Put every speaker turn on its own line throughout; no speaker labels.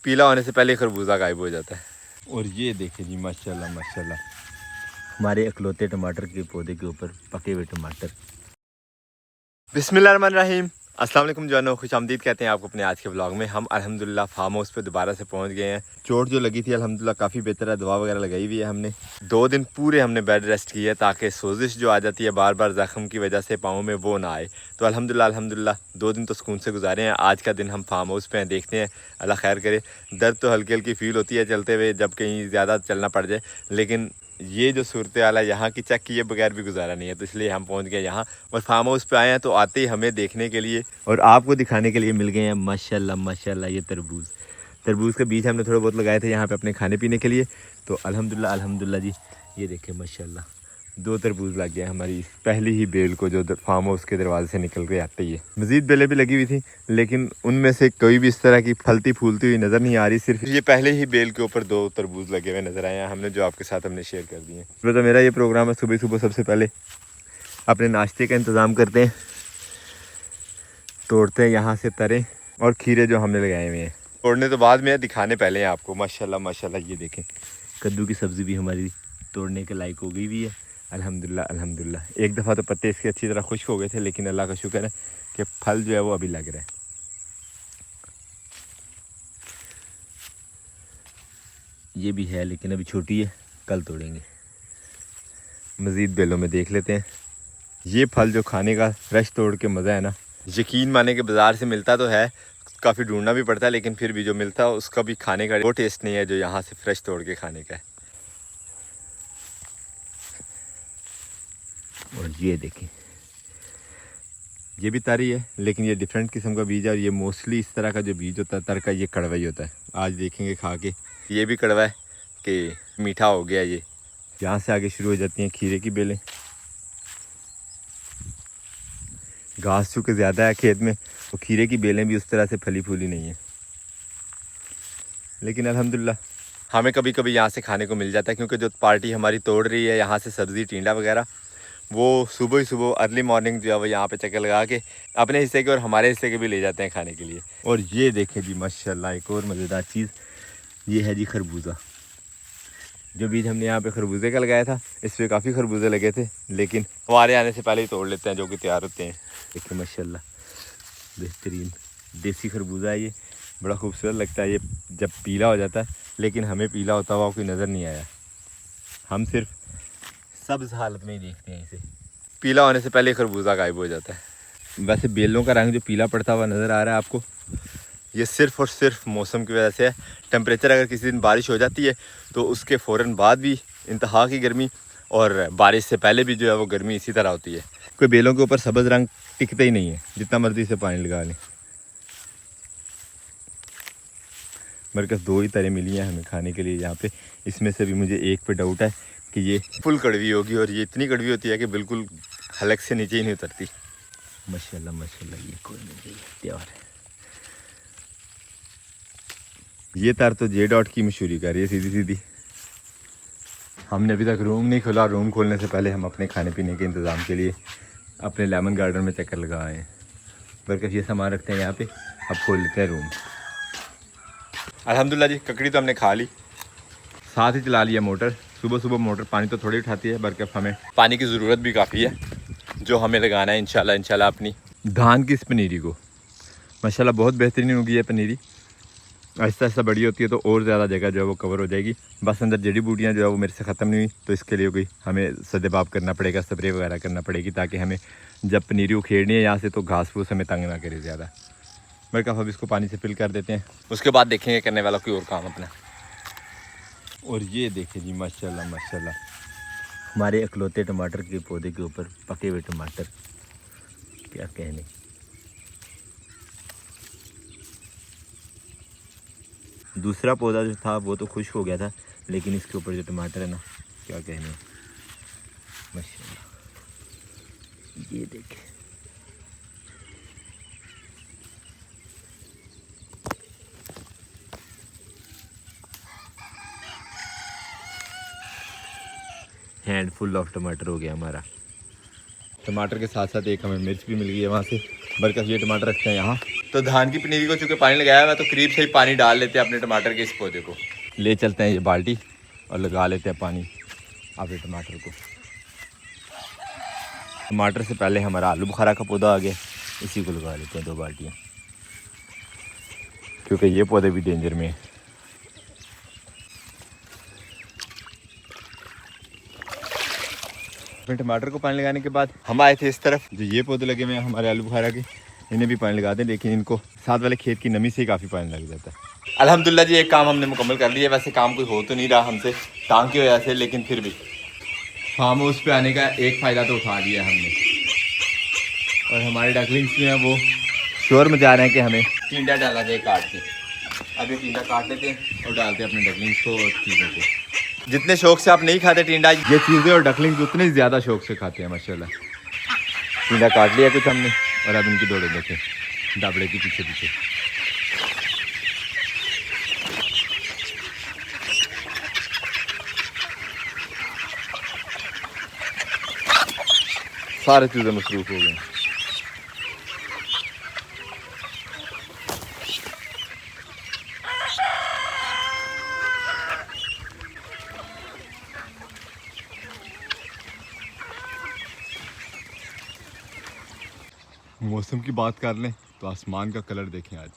पीला होने से पहले खरबूजा गायब हो जाता है। और ये देखें जी, माशाल्लाह माशाल्लाह, हमारे इकलौते टमाटर के पौधे के ऊपर पके हुए टमाटर। बिस्मिल्लाहिर्रहमानिर्रहीम, अस्सलाम वालेकुम जानो, खुशामदीद कहते हैं आपको अपने आज के व्लॉग में। हम अल्हम्दुलिल्लाह फार्म हाउस पे दोबारा से पहुंच गए हैं। चोट जो लगी थी अल्हम्दुलिल्लाह काफ़ी बेहतर है, दवा वगैरह लगाई हुई है हमने। 2 दिन पूरे हमने बेड रेस्ट की है ताकि सोजिश जो आ जाती है बार बार ज़ख्म की वजह से पाँव में, वो ना आए। तो अल्हम्दुलिल्लाह 2 दिन तो सुकून से गुजारे हैं। आज का दिन हम फार्म हाउस पे हैं, देखते हैं अल्लाह खैर करे। दर्द तो हल्की हल्की फ़ील होती है चलते हुए जब कहीं ज़्यादा चलना पड़ जाए, लेकिन ये जो सूरत हाल है यहाँ की चेक किए बगैर भी गुजारा नहीं है। तो इसलिए हम पहुँच गए यहाँ और फार्म हाउस पे आए हैं। तो आते ही हमें देखने के लिए और आपको दिखाने के लिए मिल गए हैं माशाल्लाह माशाल्लाह ये तरबूज के बीज हमने थोड़े बहुत लगाए थे यहाँ पे अपने खाने पीने के लिए। तो अल्हम्दुलिल्लाह जी, ये देखें माशाल्लाह 2 तरबूज लग गए हमारी पहली ही बेल को, जो फार्म हाउस के दरवाजे से निकल के आते ही है। मज़ीद बेलें भी लगी हुई थी, लेकिन उनमें से कोई भी इस तरह की फलती फूलती हुई नज़र नहीं आ रही। सिर्फ ये पहले ही बेल के ऊपर 2 तरबूज लगे हुए नज़र आए हैं हमने, जो आपके साथ हमने शेयर कर दिए। तो मेरा ये प्रोग्राम है, सुबह सुबह सबसे पहले अपने नाश्ते का इंतज़ाम करते हैं, तोड़ते हैं यहाँ से तरे और खीरे जो हमने लगाए हुए हैं। तोड़ने तो बाद में, दिखाने पहले हैं आपको। माशाल्लाह माशाल्लाह ये देखें, कद्दू की सब्ज़ी भी हमारी तोड़ने के लायक हो गई हुई है। अल्हम्दुलिल्लाह। एक दफ़ा तो पत्ते इसके अच्छी तरह खुश्क हो गए थे, लेकिन अल्लाह का शुक्र है कि फल जो है वो अभी लग रहा है। ये भी है लेकिन अभी छोटी है, कल तोड़ेंगे। मज़ीद बेलों में देख लेते हैं। ये फल जो खाने का फ्रेश तोड़ के मज़ा है ना, यकीन माने कि बाज़ार से मिलता तो है, काफ़ी ढूंढना भी पड़ता है, लेकिन फिर भी जो मिलता है उसका भी खाने का वो टेस्ट नहीं है जो यहाँ से फ्रेश तोड़ के खाने का है। और ये देखें, ये भी तारी है, लेकिन ये डिफरेंट किस्म का बीज है। और ये मोस्टली इस तरह का जो बीज होता है तर का, ये कड़वा ही होता है। आज देखेंगे खा के, ये भी कड़वा है कि मीठा हो गया। ये यहाँ से आगे शुरू हो जाती हैं खीरे की बेलें। घास चूँकि ज़्यादा है खेत में, तो खीरे की बेलें भी उस तरह से फली फूली नहीं है, लेकिन अल्हम्दुलिल्लाह हमें कभी कभी यहाँ से खाने को मिल जाता है। क्योंकि जो पार्टी हमारी तोड़ रही है यहाँ से सब्ज़ी टींडा वगैरह, वो सुबह ही सुबह अर्ली मॉर्निंग जो है वो यहाँ पे चक्कर लगा के अपने हिस्से के और हमारे हिस्से के भी ले जाते हैं खाने के लिए। और ये देखें जी माशाल्लाह, एक और मज़ेदार चीज़ ये है जी खरबूजा। जो बीज हमने यहाँ पे खरबूजे का लगाया था, इस पर काफ़ी खरबूजे लगे थे, लेकिन हमारे आने से पहले ही तोड़ लेते हैं जो कि तैयार होते हैं। देखिए माशाल्लाह बेहतरीन देसी खरबूजा है, ये बड़ा खूबसूरत लगता है। ये जब पीला हो जाता है, लेकिन हमें पीला होता हुआ कोई नज़र नहीं आया। हम सिर्फ सब्ज़ हालत में ही देखते हैं इसे। पीला होने से पहले खरबूजा गायब हो जाता है। वैसे बेलों का रंग जो पीला पड़ता हुआ नज़र आ रहा है आपको, ये सिर्फ़ और सिर्फ मौसम की वजह से है। टेम्परेचर अगर किसी दिन बारिश हो जाती है तो उसके फ़ौरन बाद भी इंतहा की गर्मी, और बारिश से पहले भी जो है वो गर्मी इसी तरह होती है। कोई बेलों के ऊपर सब्ज़ रंग टिकता ही नहीं है, जितना मर्ज़ी से पानी लगा लें। मेरे पास 2 ही तरह मिली हैं हमें खाने के लिए यहाँ पे। इसमें से भी मुझे एक पे डाउट है कि ये फुल कड़वी होगी, और ये इतनी कड़वी होती है कि बिल्कुल हलक से नीचे ही नहीं उतरती। माशाल्लाह माशाल्लाह, ये कोई नहीं तैयार है। ये तार तो जे डॉट की मशहूरी कर रही है सीधी सीधी। हमने अभी तक रूम नहीं खोला। रूम खोलने से पहले हम अपने खाने पीने के इंतज़ाम के लिए अपने लेमन गार्डन में चक्कर लगा आए हैं। बल्कि ये सामान रखते हैं यहाँ पे, अब खोल लेते हैं रूम। अल्हम्दुलिल्लाह जी, ककड़ी तो हमने खा ली, साथ ही चला लिया मोटर। सुबह सुबह मोटर पानी तो थोड़ी उठाती है, बल्कि हमें पानी की ज़रूरत भी काफ़ी है, जो हमें लगाना है इंशाल्लाह अपनी धान की इस पनीरी को। माशाल्लाह बहुत बेहतरीन होगी है पनीरी। आहिस्ता आहिस्ता बड़ी होती है तो और ज़्यादा जगह जो है वो कवर हो जाएगी। बस अंदर जड़ी बूटियाँ जो है वो मेरे से ख़त्म नहीं हुई, तो इसके लिए कोई हमें सदेबाब करना पड़ेगा, स्प्रे वगैरह करना पड़ेगी, ताकि हमें जब पनीरी उखेड़नी है यहाँ से तो घास फूस हमें तंग ना करे ज़्यादा। मेरे कहा अब इसको पानी से फिल कर देते हैं, उसके बाद देखेंगे करने वाला कोई और काम अपना। और ये देखें जी माशाल्लाह माशाल्लाह, हमारे इकलौते टमाटर के पौधे के ऊपर पके हुए टमाटर, क्या कहने। दूसरा पौधा जो था वो तो खुश्क हो गया था, लेकिन इसके ऊपर जो टमाटर है ना, क्या कहने माशाल्लाह। ये देखें, हैंड फुल ऑफ टमाटर हो गया हमारा। टमाटर के साथ साथ एक हमें मिर्च भी मिल गई है वहाँ से। बल्कि ये टमाटर रखते हैं यहाँ, तो धान की पनीरी को चूँकि पानी लगाया हुआ है तो करीब से ही पानी डाल लेते हैं अपने टमाटर के इस पौधे को। ले चलते हैं ये बाल्टी और लगा लेते हैं पानी अपने टमाटर को। टमाटर से पहले हमारा आलू बुखारा का पौधा आ गया, इसी को लगा लेते हैं 2 बाल्टियाँ, क्योंकि ये पौधे भी डेंजर में है। फिर टमाटर को पानी लगाने के बाद हम आए थे इस तरफ, जो ये पौधे लगे हुए हैं हमारे आलू बुखारा के, इन्हें भी पानी लगा दें, लेकिन इनको साथ वाले खेत की नमी से ही काफ़ी पानी लग जाता है। अल्हम्दुलिल्लाह जी, एक काम हमने मुकम्मल कर लिया। वैसे काम कोई हो तो नहीं रहा हमसे टांग की वजह से, लेकिन फिर भी फार्म हाउस पे आने का एक फ़ायदा तो उठा लिया हमने। और हमारे डकलिंग्स जो हैं वो शोर मचा रहे हैं कि हमें टिंडा डाला जाए काट के। अभी टिंडा काट लेते हैं और डालते हैं अपने डकलिंग्स को और चीज़ों को। जितने शौक से आप नहीं खाते टिंडा, ये चीज़ें और डकलिंग्स उतने ज़्यादा शौक से खाते हैं माशाल्लाह। टिंडा काट लिया कुछ हमने और अब इनकी दौड़े देखें डाबड़े के पीछे पीछे। सारे चीज़ें मसरूफ हो गए। मौसम की बात कर लें तो आसमान का कलर देखें, आज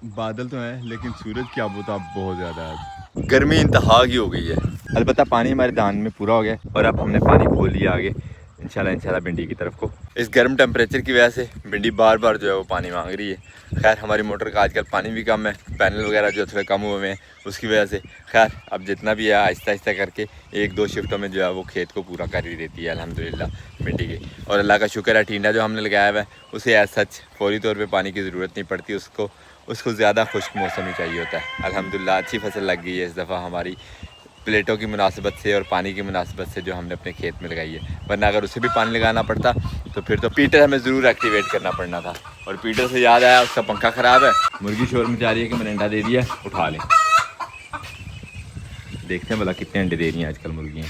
बादल तो हैं लेकिन सूरज की आबोताब बहुत ज़्यादा है। आज गर्मी इंतहा की हो गई है। अलबत्ता पानी हमारे धान में पूरा हो गया और अब हमने पानी खोल लिया आगे इंशाल्लाह भिंडी की तरफ को। इस गर्म टेम्परेचर की वजह से भिंडी बार बार जो है वो पानी मांग रही है। खैर हमारी मोटर का आजकल पानी भी कम है, पैनल वगैरह जो थोड़े कम हुए हैं उसकी वजह से। खैर अब जितना भी है आहिस्ता आहिस्ता करके 1-2 शिफ्टों में जो है वो खेत को पूरा कर ही देती है अल्हम्दुलिल्लाह भिंडी की। और अल्लाह का शुक्र है, टिंडा जो हमने लगाया हुआ है उसे एज सच फौरी तौर पर पानी की ज़रूरत नहीं पड़ती, उसको ज़्यादा खुश्क मौसम ही चाहिए होता है। अल्हम्दुलिल्लाह अच्छी फसल लग गई है इस दफ़ा हमारी, प्लेटों की मुनासिबत से और पानी की मुनासिबत से जो हमने अपने खेत में लगाई है। वरना अगर उसे भी पानी लगाना पड़ता तो फिर तो पीटर हमें ज़रूर एक्टिवेट करना पड़ना था। और पीटर से याद आया, उसका पंखा ख़राब है, मुर्गी शोर मचा रही है कि मैंने अंडा दे दिया, उठा लें। देखते हैं भला कितने अंडे दे रही हैं आजकल मुर्गियाँ।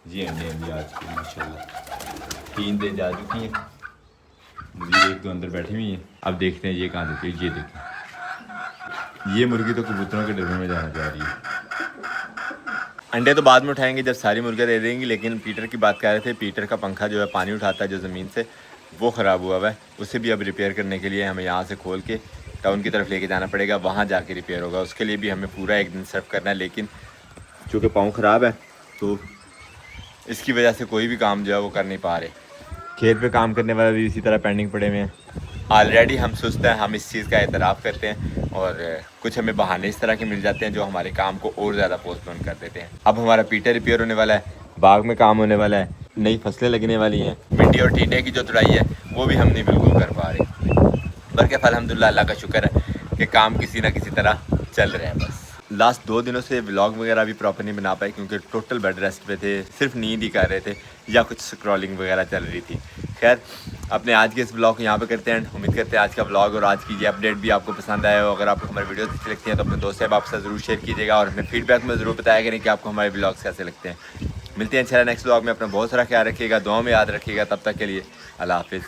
जी अंडे आजकल माशाल्लाह 3 दिन जा चुकी हैं, मुर्गी 1-2 अंदर बैठी हुई हैं। अब देखते हैं ये कहाँ देती है। ये देखें, ये मुर्गी तो कबूतरों के डब्बे में जाना चाह रही है। अंडे तो बाद में उठाएंगे जब सारी मुर्गियाँ दे देंगी, लेकिन पीटर की बात कर रहे थे। पीटर का पंखा जो है पानी उठाता है जो ज़मीन से, वो ख़राब हुआ हुआ है। उसे भी अब रिपेयर करने के लिए हमें यहाँ से खोल के टाउन की तरफ लेके जाना पड़ेगा, वहाँ जाके रिपेयर होगा। उसके लिए भी हमें पूरा 1 दिन सर्व करना है, लेकिन चूँकि पाँव ख़राब है तो इसकी वजह से कोई भी काम जो है वो कर नहीं पा रहे। खेत पे काम करने वाले भी इसी तरह पेंडिंग पड़े हुए हैं। ऑलरेडी हम सुस्त हैं, हम इस चीज़ का एतराफ़ करते हैं और कुछ हमें बहाने इस तरह के मिल जाते हैं जो हमारे काम को और ज़्यादा पोस्टपोन कर देते हैं। अब हमारा पीटर रिपेयर होने वाला है, बाग में काम होने वाला है, नई फसलें लगने वाली हैं, भिंडी और टिंडे की जो तुड़ाई है वो भी हम नहीं बिल्कुल कर पा रहे। बल्कि अल्हम्दुलिल्लाह अल्लाह का शुक्र है कि काम किसी न किसी तरह चल रहे हैं। बस लास्ट 2 दिनों से व्लॉग वगैरह भी प्रॉपर नहीं बना पाए क्योंकि टोटल बेड रेस्ट पे थे, सिर्फ नींद ही कर रहे थे या कुछ स्क्रॉलिंग वगैरह चल रही थी। खैर अपने आज के इस ब्लॉग को यहाँ पे करते हैं। उम्मीद करते हैं आज का ब्लॉग और आज की ये अपडेट भी आपको पसंद आया हो। अगर आपको हमारी वीडियो अच्छी लगती है तो अपने दोस्त साहब आपसे ज़रूर शेयर कीजिएगा और अपने फीडबैक में ज़रूर बताया करें कि आपको हमारे ब्लॉग्स कैसे लगते हैं। मिलते हैं इंशाल्लाह नेक्स्ट ब्लॉग में। अपना बहुत सारा ख्याल रखिएगा, दुआ में याद रखिएगा। तब तक के लिए अल्लाह हाफिज़।